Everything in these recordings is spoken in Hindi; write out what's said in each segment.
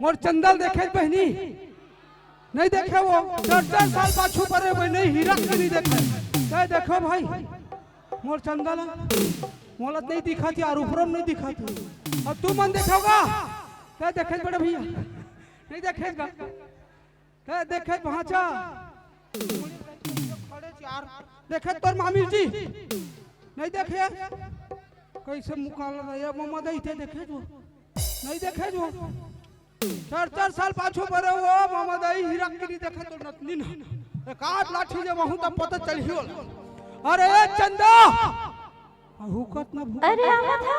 मोर चंदल देखे बहनी नहीं देखे वो 4 साल पाछू परे भाई नहीं हीरा के नहीं देखे देखो भाई मोर चंदल मोलत नहीं दिखा थी और ऊपर नहीं दिखा थी और तू मन देखोगा क्या देखे बड़े भैया नहीं देखेगा क्या देखे भाचा देखे तोर मामी जी नहीं देखे कैसे मुकाबला या मम्मा दे देखे जो नहीं देखे जो 4 साल पाछू परे वो मामा दाई हीरा के नहीं देखे तो नतनी ना एक आठ लाठी जब वहू तब पता चल ही अरे चंदा हुकत ना अरे आवत हो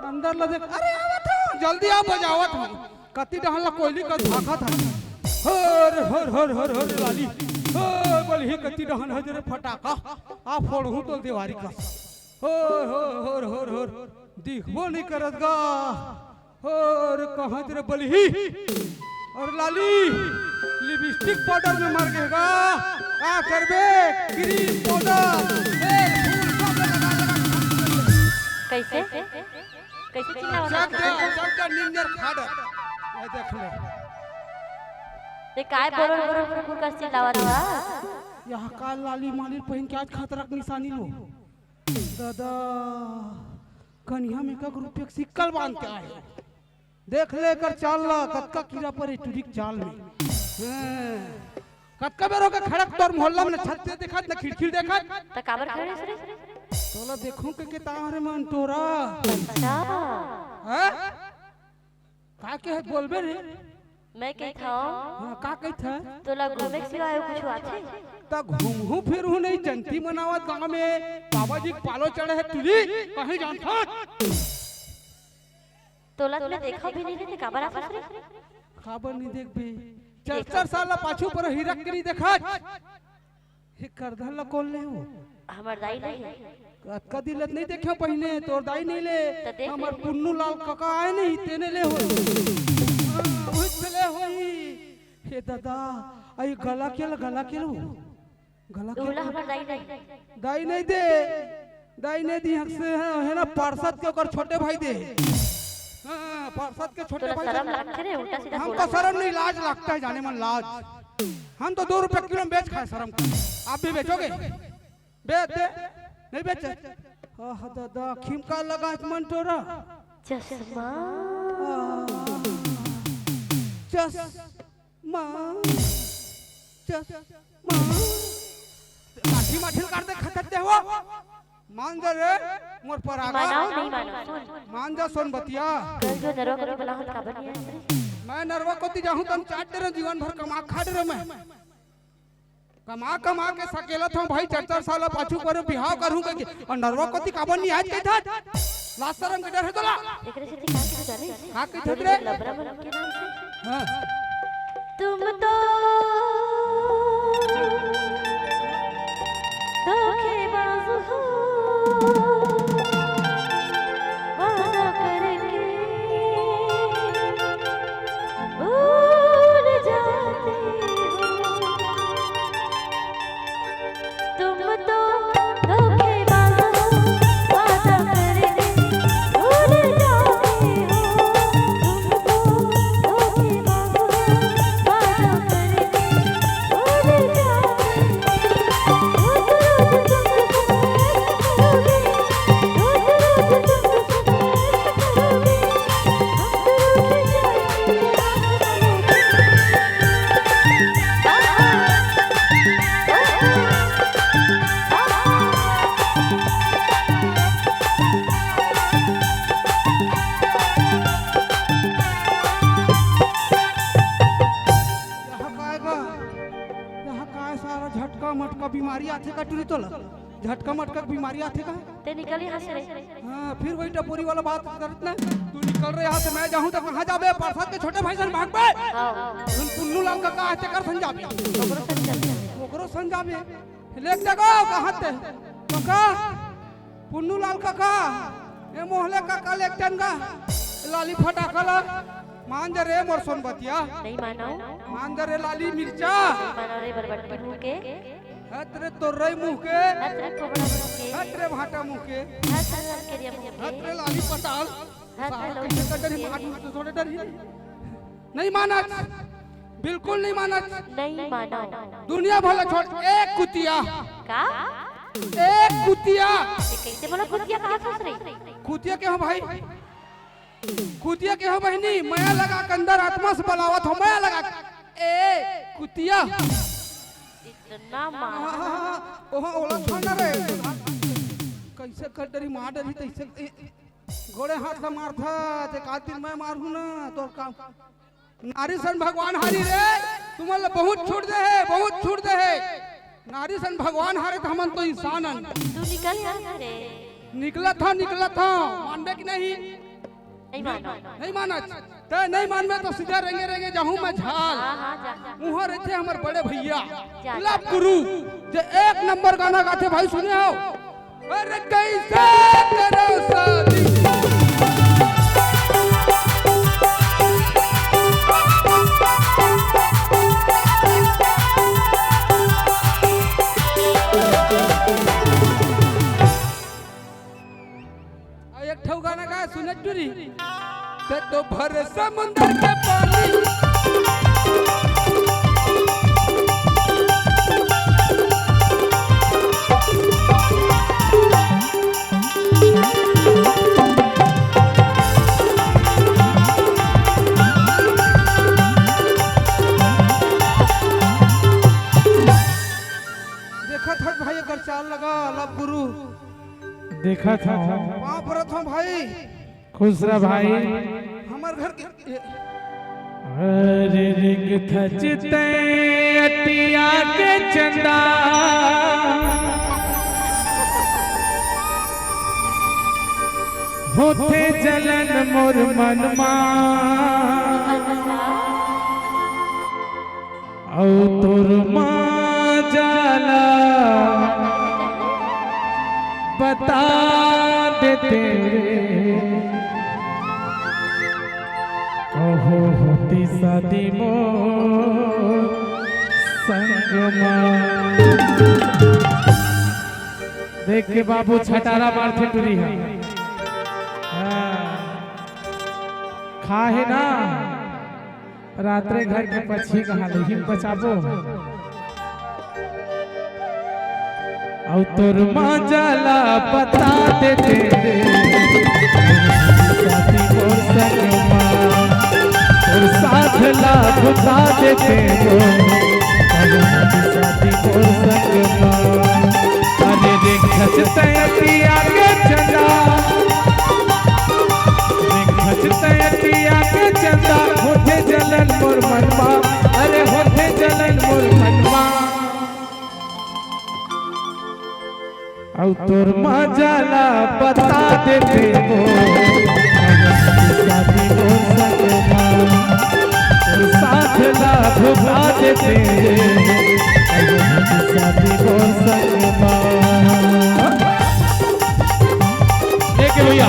अंदर ल देख अरे आवत हो जल्दी आ बजावत हो कति डहन ला कोयली का धाका था हर हर हर हर हर लाली हो बोली कति डहन हजरे फटाका आ फोड़हू तो दीवारी का हो हो हर हर हर दिखबो नहीं करत गा और कहां तेरे बलही और लाली लिपस्टिक पाउडर में मर गएगा आ करबे ग्रीन पाउडर कैसे कैसे चक निंजर खाडर ये देख ले ते काय बरोबर का चिल्लावत बा यहां का लाली माली पहन के आज खतरा की निशानी लो दादा कन्या में का रुपये का सिक्कल बांध के आए देख लेकर चाल ला कतका कीड़ा पर टूरिक चाल में कतका बेरो का खड़क तोर मोहल्ला में छत से देखत न खिड़की देखत त काबर खड़े रे तोला देखूं के तारे मन तोरा अच्छा हैं का के बोलबे रे मैं कहत हूं हां का कहत है तोला घूमे के सिवाय कुछ आथे ता घूमहू फिरहू नहीं जंती मनावत गांव में बाबा जी पालो चढ़े है तुली कहीं जानता तोला तूने देखा भी नहीं रे काबर आफस रे खबर नहीं देख बे 4 साल पाछू पर हीरा के नहीं देखा हे करधल ला कौन ले हो हमर दाई नहीं है कदी लत नहीं देखा पहिने तोर दाई नहीं ले तो देख हमर पुन्नू लाल काका आए नहीं तेने ले हो ओही चले होई हे दादा आई गला के गला तोला हमर दाई नहीं दे दाई नहीं दी हक से है ना पार्षद के ओकर छोटे भाई दे हां पार्षद के छोटे भाई शर्म लगते रे उल्टा सीधा हमको शर्म नहीं लाज लगता है जाने मन लाज हम तो 2 रुपए किलो में बेच खाए शर्म को आप भी बेचोगे बेच दे नहीं बेचे हां दादा खिमका लगा मन तोरा चश्मा चश्मा चश्मा लाठी माठिल कर दे खतत दे हो मान जा रे मोर पर आगा मानो नहीं मानो मान जा सोन बतिया जो नरवा को बुला हत काबर नहीं है मैं नरवा कोती जाहूं तम चाट दे जीवन भर कमा खा दे मैं कमा के सकेला था भाई 4 साल पाछू पर बिहाव करूं के और नरवा कोती काबर नहीं आज कहता लास्ट शर्म के डर है तोला एकरे से दिखा के जाने का कहत रे लबरा मन के नाम से हां तुम तो धोखेबाज हो वादा करके भूल जाते हो तुम तो धोखेबाज हो वादा करके भूल जाते हो तुम तो धोखेबाज हो वादा करके भूल जाते हो झटका मटका बीमारी आथे का टूरी तोला झटका मटका बीमारी आथे का ते निकल यहाँ से रे हां फिर वही टपोरी वाला बात करत ना तू निकल रहे यहां से मैं जाऊं तो कहां जाबे पार्षद के छोटे भाई सन भाग पे हां उन पुन्नू लाल का आते कर संजाबे ओकरो संजाबे लेक जगो कहां ते काका पुन्नू लाल काका ए मोहल्ले काका लेक टनगा लाली फटाकला मान जा रे मोर सोन बतिया नहीं मानो मान जा रे लाली मिर्चा मानो रे बरबट्टी मुंह के हतरे तोरई मुंह के हतरे कोबड़ा मुंह के हतरे भाटा मुंह के हतरे केरिया मुंह के हतरे लाली पताल कैसे कर डरी मार थोड़े डर नहीं माना, बिल्कुल नहीं माना, नहीं मानो। दुनिया भला छोड़। एक कुतिया का एक कुतिया ये कैसे बोला कुतिया कहाँ सोच रही? कुतिया के हो भाई, कुतिया के हो बहनी, माया लगा के अंदर आत्मा से बलावत हो, माया लगा ए कुतिया इतना मार ओह ओला छोड़ रे कैसे कर डरी मार डरी तैसे घोड़े हाथ से मार था ते कातिल मैं मारू ना तोर काम नारी सन भगवान हारी रे तुम्हारे बहुत छूट दे है, बहुत छूट दे है। नारी सन भगवान हारे तो हमन तो इंसान हन। तू निकल यहाँ रे। निकला था मानबे कि नहीं? नहीं मानो। नहीं माना ते नहीं मानबे तो सीधा रेंगे रेंगे जाहूं मैं झाल। हाँ जा। वहाँ रहते हमारे बड़े भैया जा। लव गुरु जो एक नंबर गाना गाते भाई सुने हो। अरे कैसे करो शादी एक ठो गाना गा सुने टूरी ते तो भर समुंदर के पानी देखा था भाई अगर चाल लगा लव गुरु देखा था वहाँ पर था भाई खुश रहा भाई। हमारे घर के अरे रिंग थचते अटिया के चंदा होते जलन मोर मनमा औ तोर माँ जाला बता देते कहो होती शादी मोर संगमा। देख के बाबू छटारा मारते टूरी है खा है ना रात्रे घर के पक्षी कहा नहीं बचाबो और तोर माँ जाला बता देते शादी मोर संगमा और साथ ला बुता देते शादी मोर संगमा। अरे देख खचते पिया के चंदा देख खचते पिया के चंदा होते जलन मोर मनवा अरे होते जलन मोर मनवा औ तोर माँ जाला बता देते हो शादी मोर संगमा और साथ ला भुला देते शादी मोर संगमा। एक भैया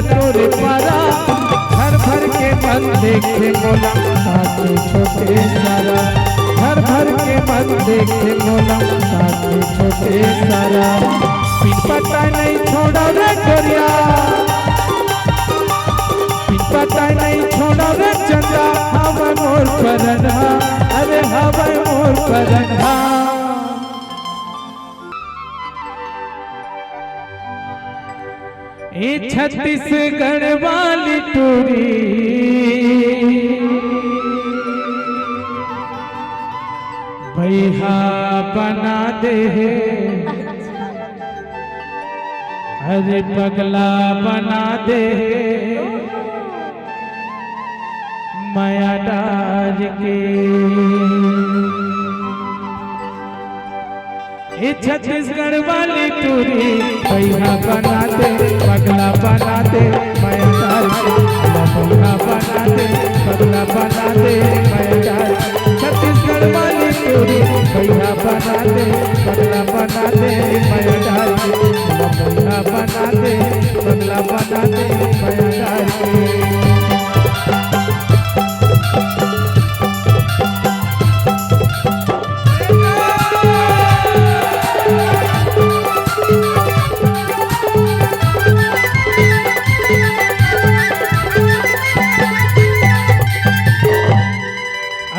तोरे पारा घर भर के मन देखे मोला साथे छोटे सारा घर भर के मन देखे मोला साथे छोटे सारा पिन पता नहीं छोड़ा रे गोरिया पिन पता नहीं छोड़ा रे चंदा हवा मोर परना अरे हवा मोर परना। ए छत्तीसगढ़ वाली टूरी भैया बना दे अरे पगला बना दे माया डार के ये छत्तीसगढ़ वाली टूरी भैया बना दे पगला बना दे मैं डाल भैया बना दे पगला बना दे मैं डाल छत्तीसगढ़ वाली टूरी भैया बना दे पगला बना दे मैं डाल भैया बना दे पगला बना दे मैं डाल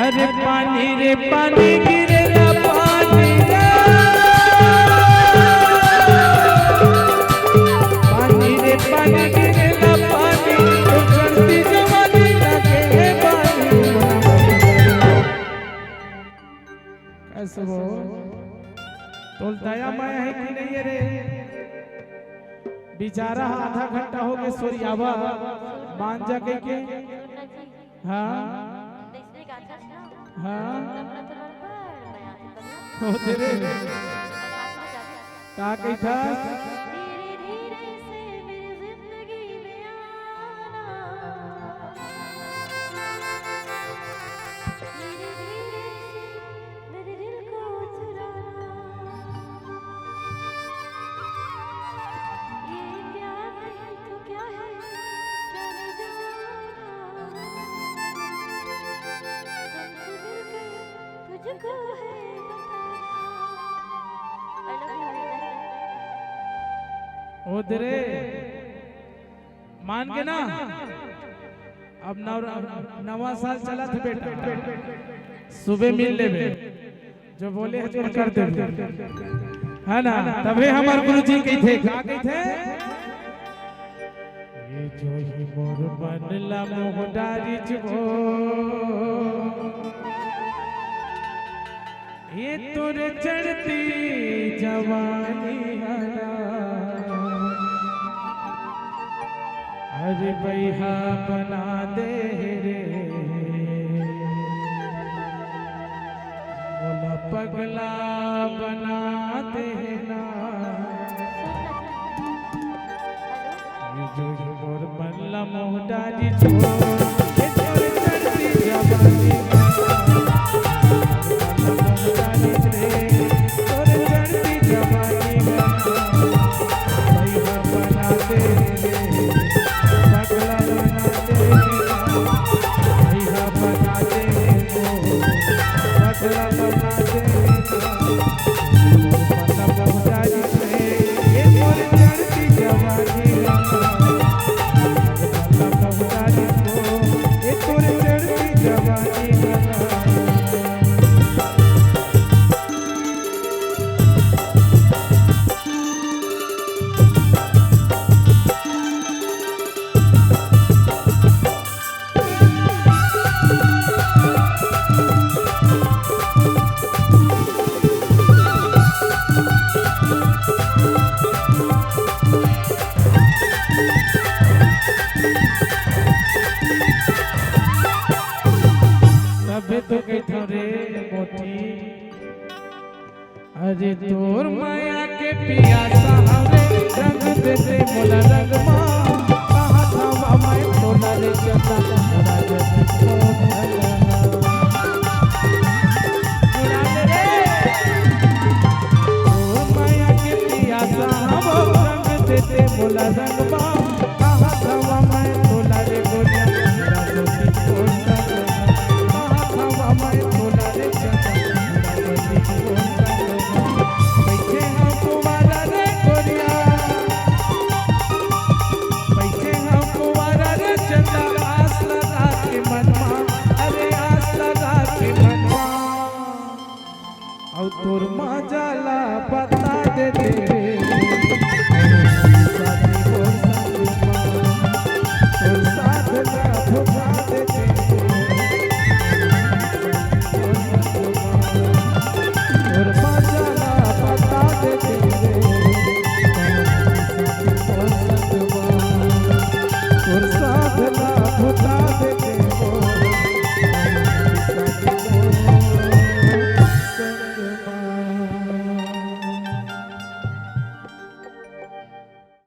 अरे पानी रे पानी गिरे ना पानी रे पानी रे पानी गिरे ना पानी तो चलती जवानी लगे है पानी कैसे वो तोलताया मैं है कि नहीं रे बेचारा आधा घंटा हो गया सोरियावा मान जा के हाँ हाँ हो तेरे का कही था ओदरे मान के ना अब नवा साल चला था बेटा सुबह मिल ले जो बोले है जो कर दे है ना तभी हमारे गुरुजी कही थे क्या कही थे ये जो ही मोर बनला मोहदारी जो ये तोरे चढ़ती जवानी हरा अरे भैया बना दे रे मोला पगला बना दे ना ये जो मोर बनला मोहदारी जो ये तोरे चढ़ती जवानी अरे तोर माया के पियासा हवे रंग दे दे मोला रंग मां कहा था मैं सोना रे चंदा मोरा जति को भला उड़ा दे तोर माया के पियासा हवे रंग दे दे मोला रंग मां कहा था मैं सोना रे गोरिया मोरा जति को भला कहा था मैं सोना रे चंदा मोरा जति को तोर मजाला बता दे